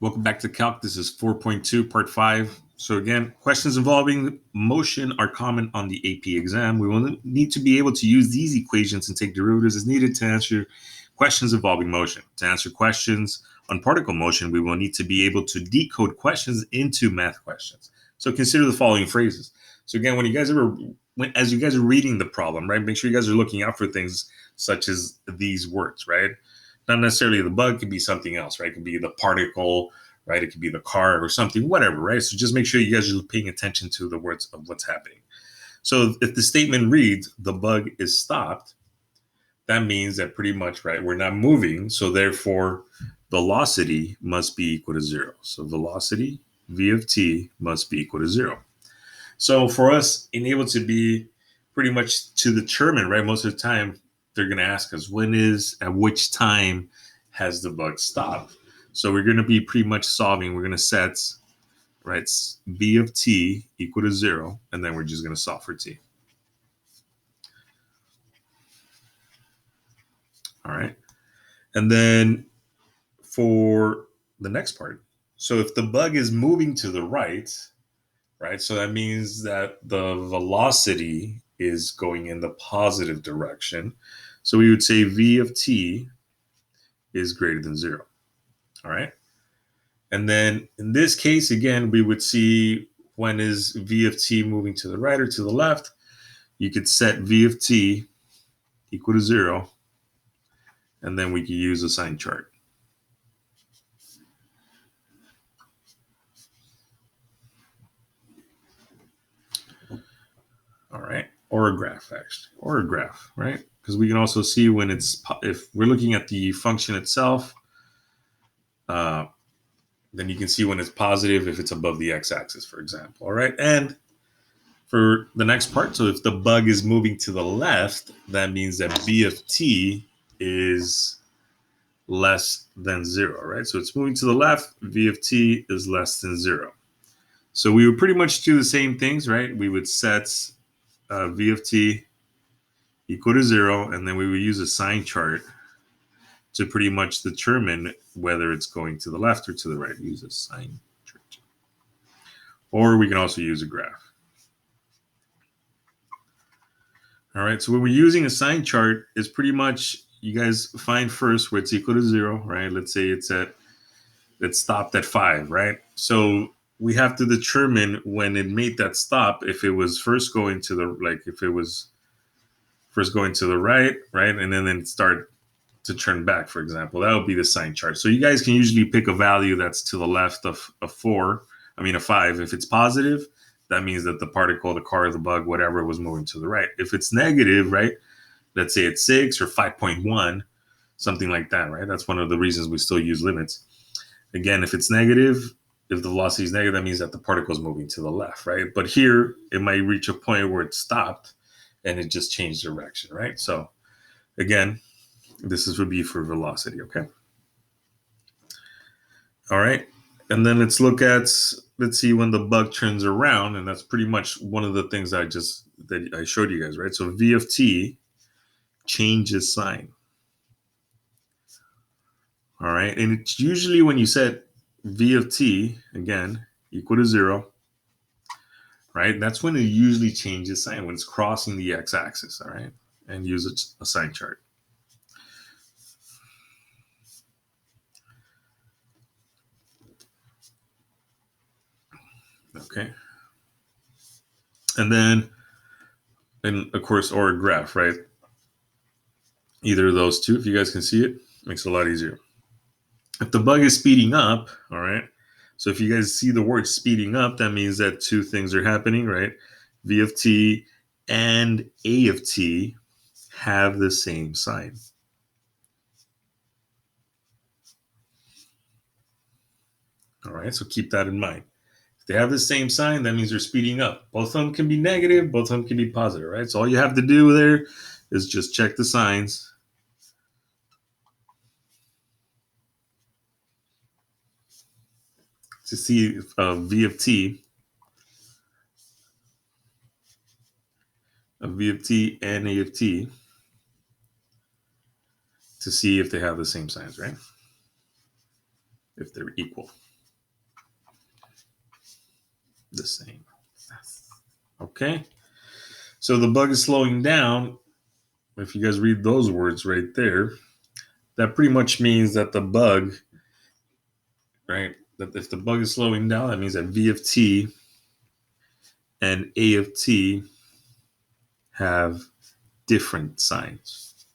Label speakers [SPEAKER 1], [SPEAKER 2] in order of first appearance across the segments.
[SPEAKER 1] Welcome back to Calc. This is 4.2, part 5. So again, questions involving motion are common on the AP exam. We will need to be able to use these equations and take derivatives as needed to answer questions involving motion. To answer questions on particle motion, we will need to be able to decode questions into math questions. So consider the following phrases. So again, as you guys are reading the problem, right, make sure you guys are looking out for things such as these words, right? Not necessarily the bug, could be something else, right? It could be the particle, right? It could be the car or something, whatever, right? So just make sure you guys are paying attention to the words of what's happening. So if the statement reads, the bug is stopped, that means that pretty much, right, we're not moving. So therefore, velocity must be equal to 0. So velocity, v of t, must be equal to 0. So for us, being able to be pretty much to determine, right, most of the time, they're going to ask us at which time has the bug stopped. So we're going to be pretty much solving. We're going to set, right, v of t equal to 0, and then we're just going to solve for t. All right. And then for the next part, so if the bug is moving to the right, so that means that the velocity is going in the positive direction. So we would say v of t is greater than 0. All right. And then in this case, again, we would see when is v of t moving to the right or to the left. You could set v of t equal to 0, and then we could use a sign chart. All right. Or a graph, actually. Or a graph, right? Because we can also see when if we're looking at the function itself, then you can see when it's positive if it's above the x-axis, for example. All right. And for the next part, so if the bug is moving to the left, that means that v of t is less than 0, right? So it's moving to the left, v of t is less than 0. So we would pretty much do the same things, right? We would set v of t equal to 0, and then we would use a sign chart to pretty much determine whether it's going to the left or to the right. Use a sign chart. Or we can also use a graph. All right, so when we're using a sign chart, is pretty much you guys find first where it's equal to 0, right? Let's say it's stopped at 5, right? So we have to determine when it made that stop if it was first going to the right, and then it start to turn back, for example. That would be the sign chart. So you guys can usually pick a value that's to the left of a 5. If it's positive, that means that the particle, the car, the bug, whatever was moving to the right. If it's negative, right, let's say it's 6 or 5.1, something like that, right? That's one of the reasons we still use limits. Again, if it's negative, if the velocity is negative, that means that the particle is moving to the left, right? But here, it might reach a point where it stopped and it just changed direction, right? So again, this would be for velocity, okay? All right. And then let's see when the bug turns around, and that's pretty much one of the things that I showed you guys, right? So v of t changes sign. All right. And it's usually when you set v of t, again, equal to 0, right? That's when it usually changes sign, when it's crossing the x-axis, all right? And use a sign chart. Okay. And then, of course, or a graph, right? Either of those two, if you guys can see it, makes it a lot easier. If the bug is speeding up, all right, so if you guys see the word speeding up, that means that two things are happening, right? V of t and a of t have the same sign. All right, so keep that in mind. If they have the same sign, that means they're speeding up. Both of them can be negative, both of them can be positive, right? So all you have to do there is just check the signs. To see v of t and a of t, to see if they have the same signs, right? If they're equal. the same. Okay. So the bug is slowing down. If you guys read those words right there, that pretty much means that the bug, right? That if the bug is slowing down, that means that V of t and A of t have different signs.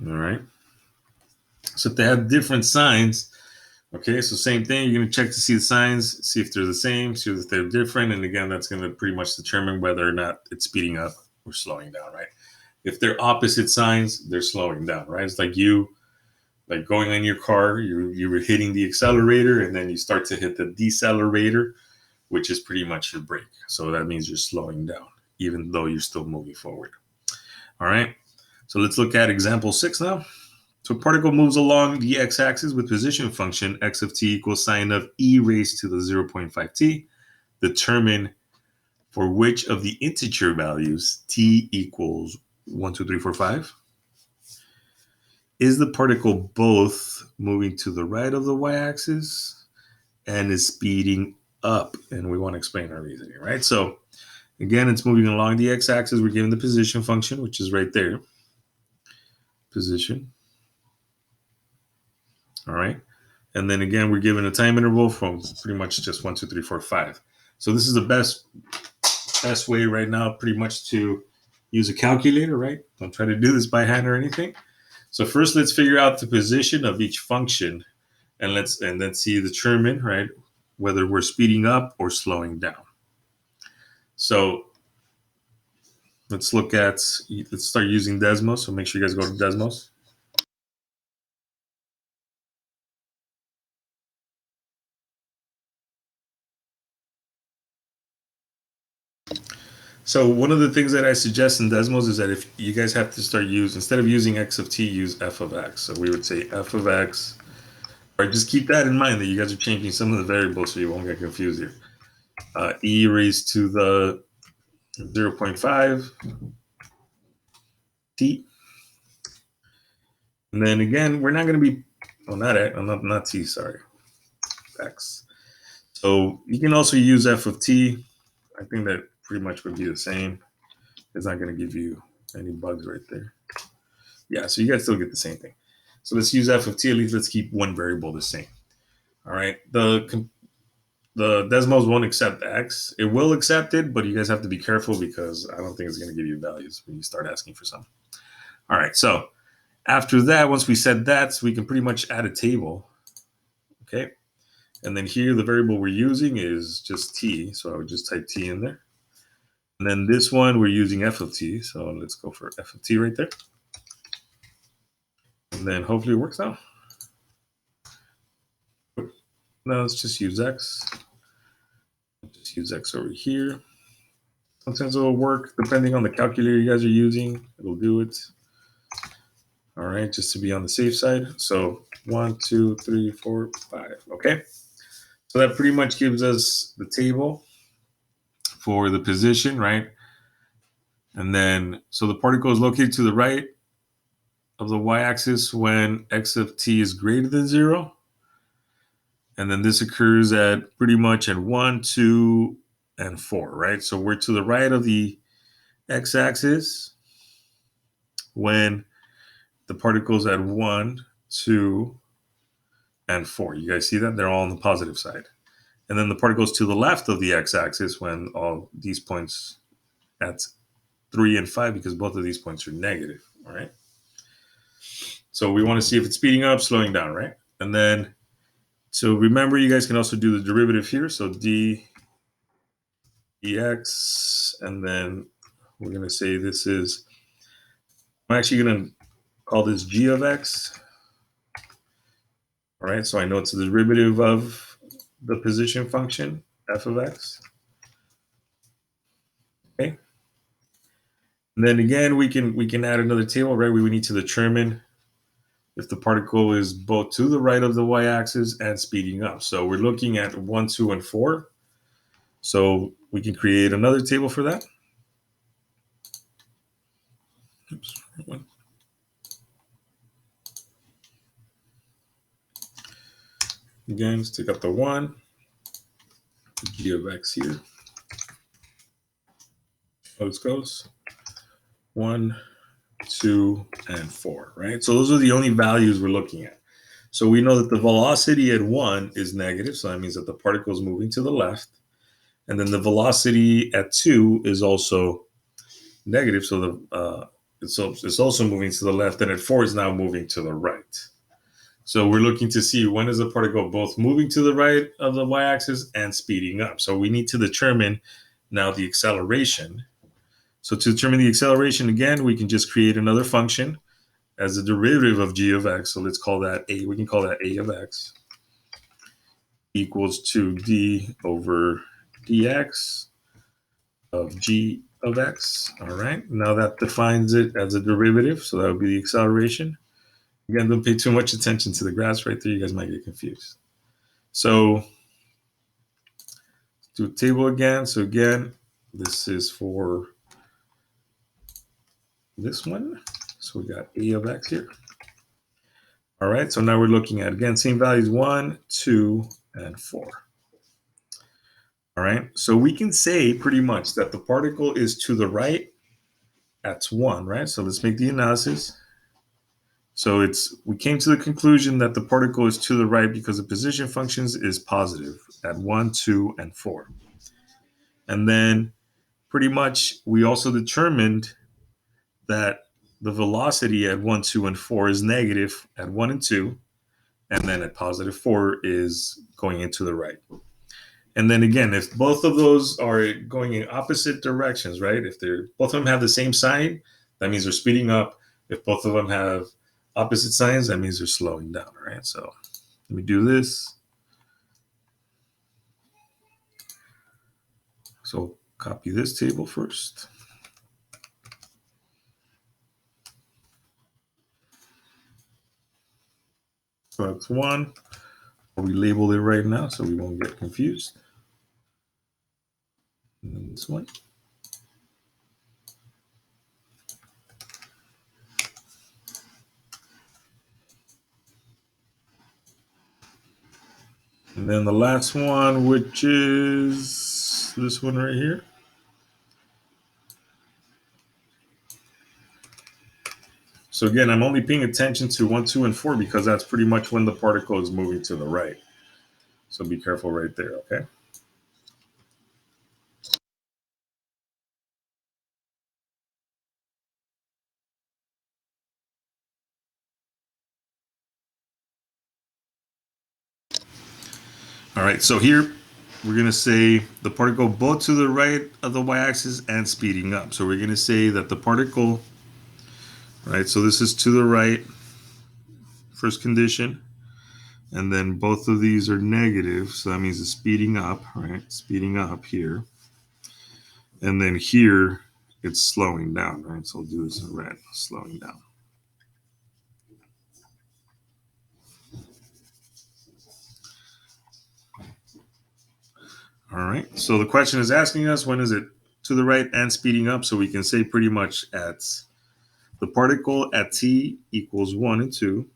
[SPEAKER 1] All right. So if they have different signs, okay, so same thing, you're going to check to see the signs, see if they're the same, see if they're different. And again, that's going to pretty much determine whether or not it's speeding up or slowing down, right? If they're opposite signs, they're slowing down, right? It's like like going in your car, you were hitting the accelerator and then you start to hit the decelerator, which is pretty much your brake. So that means you're slowing down, even though you're still moving forward. All right. So let's look at example 6 now. So a particle moves along the x-axis with position function x of t equals sine of e raised to the 0.5t. Determine for which of the integer values t equals 1, 2, 3, 4, 5. Is the particle both moving to the right of the y-axis and is speeding up? And we want to explain our reasoning, right? So again, it's moving along the x-axis. We're given the position function, which is right there. Position. All right. And then again, we're given a time interval from pretty much just 1, 2, 3, 4, 5. So this is the best way right now, pretty much to use a calculator, right? Don't try to do this by hand or anything. So first, let's figure out the position of each function, and let's see determine, right, whether we're speeding up or slowing down. So let's start using Desmos. So make sure you guys go to Desmos. So one of the things that I suggest in Desmos is that if you guys have to start instead of using x of t, use f of x. So we would say f of x, or just keep that in mind that you guys are changing some of the variables so you won't get confused here. E raised to the 0.5 t. And then again, we're not going to be, not t, sorry, x. So you can also use f of t. I think that pretty much would be the same. It's not going to give you any bugs right there. Yeah, so you guys still get the same thing. So let's use f of t. At least let's keep one variable the same. All right. The Desmos won't accept x. It will accept it, but you guys have to be careful because I don't think it's going to give you values when you start asking for some. All right. So after that, once we set that, so we can pretty much add a table. Okay. And then here, the variable we're using is just t. So I would just type t in there. And then this one, we're using f of t. So let's go for f of t right there. And then hopefully it works out. Now let's just use x. Just use x over here. Sometimes it will work depending on the calculator you guys are using. It'll do it. All right, just to be on the safe side. So 1, 2, 3, 4, 5. Okay. So that pretty much gives us the table for the position, right? And then, so the particle is located to the right of the y-axis when x of t is greater than 0. And then this occurs at pretty much at 1, 2, and 4, right? So we're to the right of the x-axis when the particles at 1, 2, and 4. You guys see that? They're all on the positive side. And then the particles to the left of the x-axis when all these points at 3 and 5, because both of these points are negative, all right? So we want to see if it's speeding up, slowing down, right? And then, so remember, you guys can also do the derivative here. So dx, and then we're going to say this is, I'm actually going to call this g of x. All right, so I know it's the derivative of the position function, f of x. Okay. And then again, we can add another table, right? We need to determine if the particle is both to the right of the y-axis and speeding up. So we're looking at 1, 2, and 4. So we can create another table for that. Oops. again, let's take out the 1, g of x here. Let's go. 1, 2, and 4, right? So those are the only values we're looking at. So we know that the velocity at 1 is negative, so that means that the particle is moving to the left. And then the velocity at 2 is also negative, so it's also moving to the left, and at 4 is now moving to the right. So we're looking to see when is the particle both moving to the right of the y-axis and speeding up. So we need to determine now the acceleration. So to determine the acceleration, again, we can just create another function as a derivative of g of x. So let's call that a. We can call that a of x equals to d over dx of g of x. All right. Now that defines it as a derivative. So that would be the acceleration. Again, don't pay too much attention to the graphs right there. You guys might get confused. So let's do a table again. So again, this is for this one. So we got a of x here. All right. So now we're looking at, again, same values, 1, 2, and 4. All right. So we can say pretty much that the particle is to the right at 1, right? So let's make the analysis. So we came to the conclusion that the particle is to the right because the position functions is positive at 1, 2, and 4. And then pretty much we also determined that the velocity at 1, 2, and 4 is negative at 1 and 2, and then at positive 4 is going into the right. And then again, if both of those are going in opposite directions, right? If both of them have the same sign, that means they're speeding up. If both of them have opposite signs, that means they're slowing down, right? So let me do this. So copy this table first. So that's 1. We labeled it right now so we won't get confused. And then this one. And then the last one, which is this one right here. So again, I'm only paying attention to 1, 2, and 4 because that's pretty much when the particle is moving to the right. So be careful right there, okay? All right, so here we're going to say the particle both to the right of the y-axis and speeding up. So we're going to say that the particle, right, so this is to the right, first condition, and then both of these are negative, so that means it's speeding up, right, speeding up here. And then here, it's slowing down, right, so I'll do this in red, slowing down. All right, so the question is asking us when is it to the right and speeding up, so we can say pretty much at the particle at t equals 1 and 2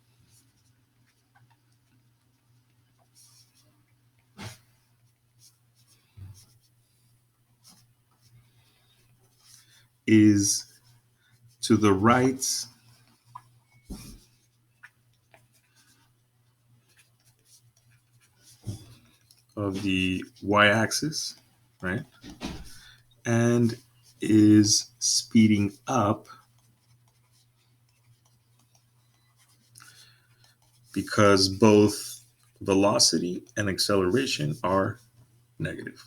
[SPEAKER 1] is to the right of the y-axis, right, and is speeding up because both velocity and acceleration are negative.